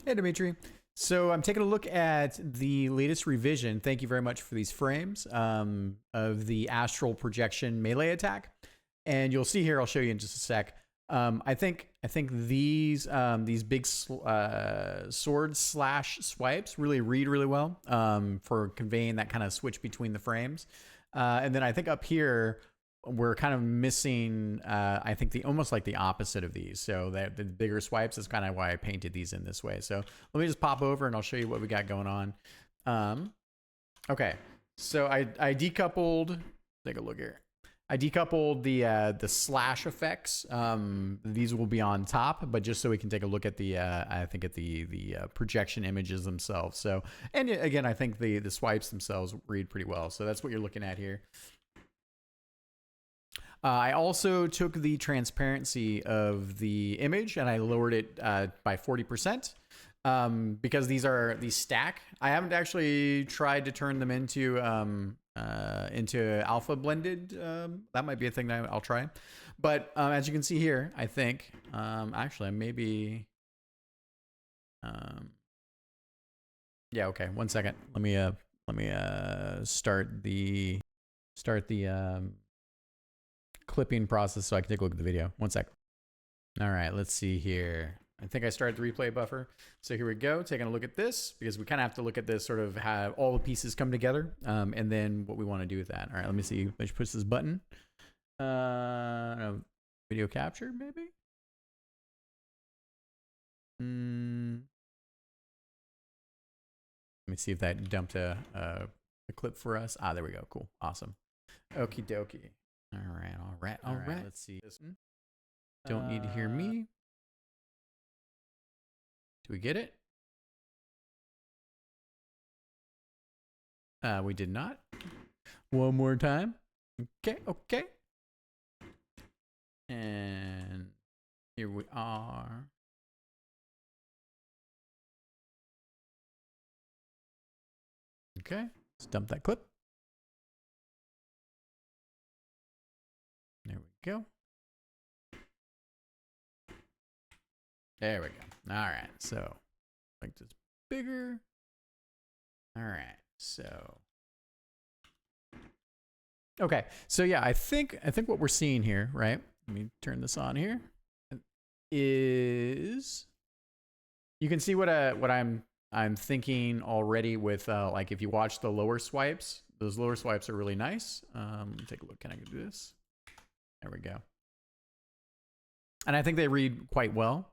Hey, Dimitri. So I'm taking a look at the latest revision. Thank you very much for these frames of the Astral projection melee attack. And you'll see here, I'll show you in just a sec. I think these big sword slash swipes really read really well for conveying that kind of switch between the frames. And then I think up here we're kind of missing I think the almost like the opposite of these. So the bigger swipes is kind of why I painted these in this way. So let me just pop over and I'll show you what we got going on. Okay, so I decoupled. Take a look here. I decoupled the slash effects. These will be on top, but just so we can take a look at the I think at the projection images themselves. So, and again, I think the swipes themselves read pretty well. So that's what you're looking at here. I also took the transparency of the image and I lowered it by 40%. Because these stack. I haven't actually tried to turn them into alpha blended. That might be a thing that I'll try. But as you can see here, I think actually maybe yeah. Okay, 1 second. Let me start the clipping process so I can take a look at the video. 1 sec. All right, let's see here. I think I started the replay buffer. So here we go, taking a look at this, because we kind of have to look at this, sort of have all the pieces come together, and then what we want to do with that. All right, let me see. Let's push this button. Video capture, maybe? Let me see if that dumped a clip for us. Ah, there we go. Cool. Awesome. Okie dokie. All right. Let's see. Don't need to hear me. Do we get it? We did not. One more time. Okay. And here we are. Okay, let's dump that clip. There we go. There we go. All right, so like this bigger. All right, so okay, so yeah, I think what we're seeing here, right? Let me turn this on here. Is you can see what I'm thinking already with like if you watch the lower swipes, those lower swipes are really nice. Take a look. Can I do this? There we go. And I think they read quite well.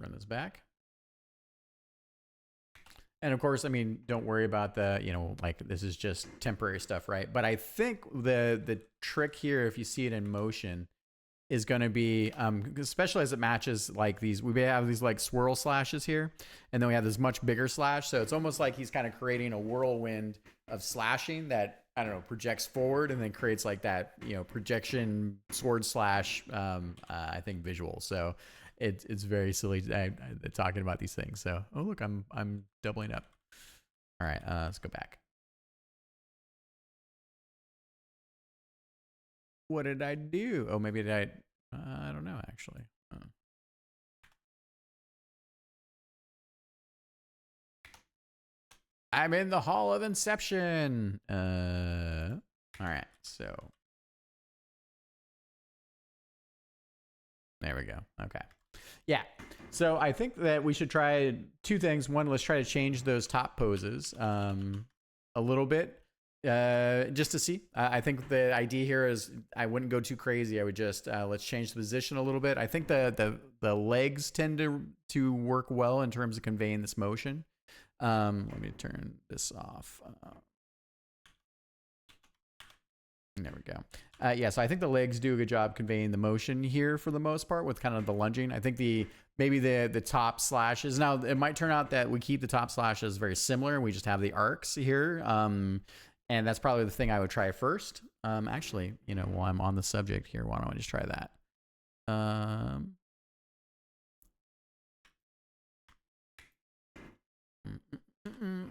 Run this back. And of course, I mean, don't worry about the, you know, like this is just temporary stuff, right? But I think the trick here, if you see it in motion, is going to be, especially as it matches like these, we have these like swirl slashes here, and then we have this much bigger slash. So it's almost like he's kind of creating a whirlwind of slashing that, I don't know, projects forward and then creates like that, you know, projection sword slash, I think visual. So it's very silly talking about these things. So, oh look, I'm doubling up. All right, let's go back. What did I do? Oh, maybe I don't know actually. I'm in the Hall of Inception. All right, so there we go. Okay. Yeah. So I think that we should try two things. One, let's try to change those top poses a little bit just to see. I think the idea here is I wouldn't go too crazy. I would just let's change the position a little bit. I think the legs tend to work well in terms of conveying this motion. Let me turn this off. There we go. Yeah, so I think the legs do a good job conveying the motion here for the most part with kind of the lunging. I think maybe the top slashes. Now, it might turn out that we keep the top slashes very similar and we just have the arcs here. And that's probably the thing I would try first. Actually, you know, while I'm on the subject here, why don't I just try that?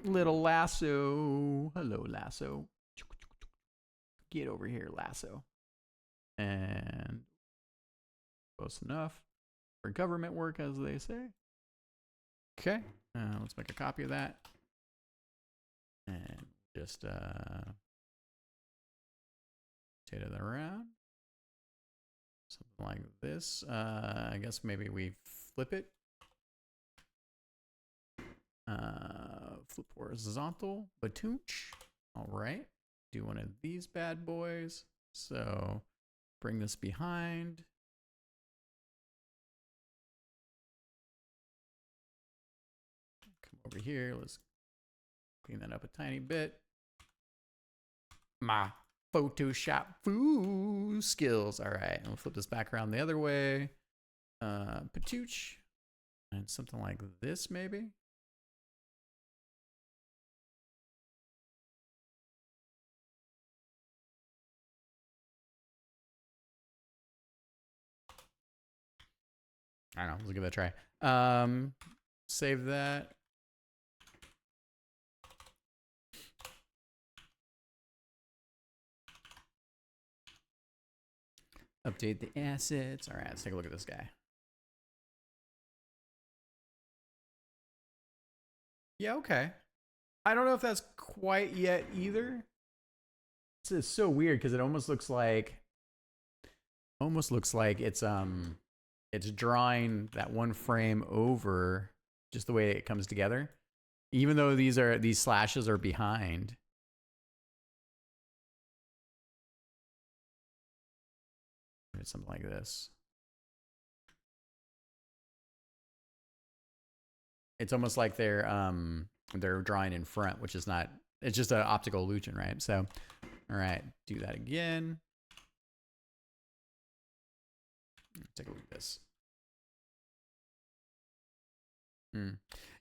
Little lasso. Hello, lasso. Get over here, lasso. And close enough for government work, as they say. Okay, let's make a copy of that. And just rotate it around. Something like this. I guess maybe we flip it. Flip horizontal, batooch. All right. Do one of these bad boys. So bring this behind. Come over here. Let's clean that up a tiny bit. My Photoshop foo skills. All right. And we'll flip this back around the other way. Patooch. And something like this, maybe. I don't know. Let's give it a try. Save that. Update the assets. All right, let's take a look at this guy. Yeah, okay. I don't know if that's quite yet either. This is so weird because it almost looks like it's drawing that one frame over just the way it comes together. Even though these slashes are behind. It's something like this. It's almost like they're drawing in front, which is not, it's just an optical illusion, right? So, all right, do that again. Take a look at this.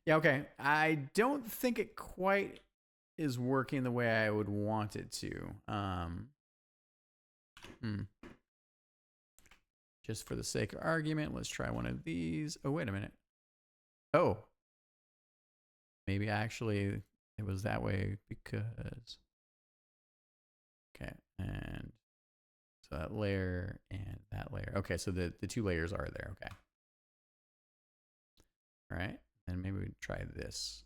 Yeah, okay. I don't think it quite is working the way I would want it to. Just for the sake of argument, let's try one of these. Oh, wait a minute. Oh. Maybe actually it was that way because... Okay, and so that layer and that layer. Okay, so the two layers are there, okay. All right, and maybe we try this.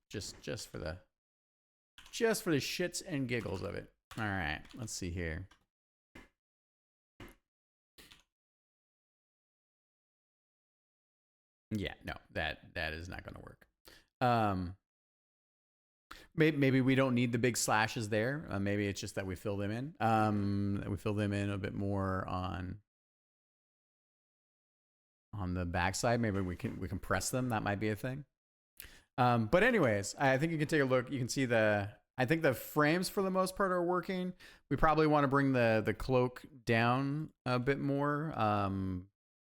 Just for the shits and giggles of it. All right, let's see here. Yeah, no, that is not going to work. Maybe we don't need the big slashes there. Maybe it's just that we fill them in. We fill them in a bit more on the backside. Maybe we can press them. That might be a thing. But anyways, I think you can take a look. You can see I think the frames for the most part are working. We probably want to bring the cloak down a bit more.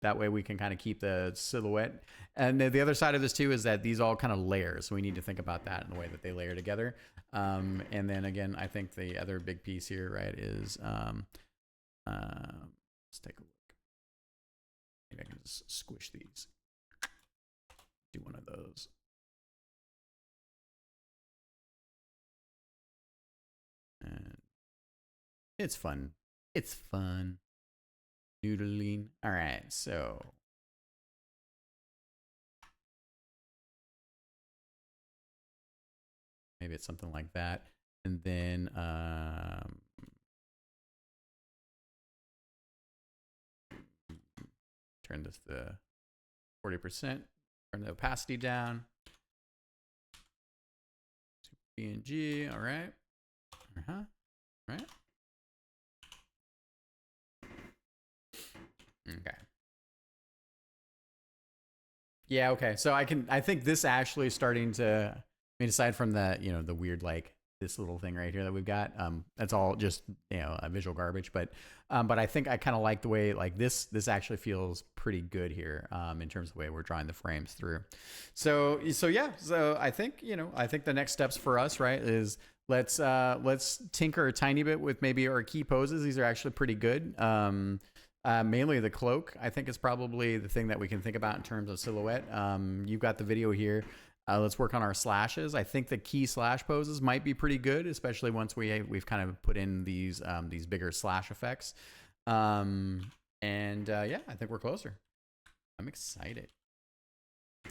That way we can kind of keep the silhouette. And the other side of this too is that these all kind of layer. So we need to think about that in the way that they layer together. And then again, I think the other big piece here, right, is let's take a look. Maybe I can just squish these. Do one of those. And it's fun. It's fun. Noodling. All right, so maybe it's something like that, and then turn this to 40%. Turn the opacity down. PNG. All right. All right. Okay. Yeah, okay. So I think this actually is starting to, I mean, aside from the, the weird, like this little thing right here that we've got, that's all just, visual garbage. But I think I kind of like the way, like this actually feels pretty good here, in terms of the way we're drawing the frames through. So yeah, so I think, I think the next steps for us, right, is let's tinker a tiny bit with maybe our key poses. These are actually pretty good. Mainly the cloak, I think, is probably the thing that we can think about in terms of silhouette. You've got the video here. Let's work on our slashes. I think the key slash poses might be pretty good, especially once we've kind of put in these bigger slash effects. Yeah, I think we're closer. I'm excited.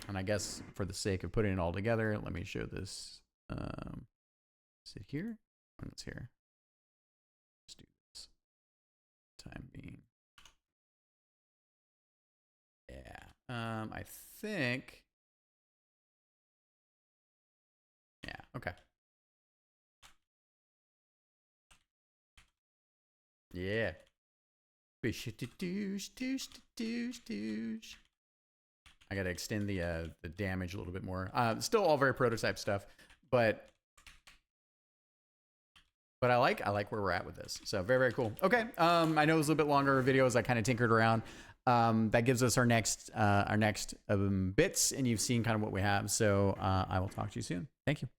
And I guess for the sake of putting it all together, let me show this. Is it here? Oh, it's here. Let's do this. Time being. Yeah. I think. Yeah. Okay. Yeah. I gotta extend the damage a little bit more. Still all very prototype stuff, but I like where we're at with this. So very, very cool. Okay. I know it was a little bit longer video as I kind of tinkered around. That gives us our next bits, and you've seen kind of what we have. So I will talk to you soon. Thank you.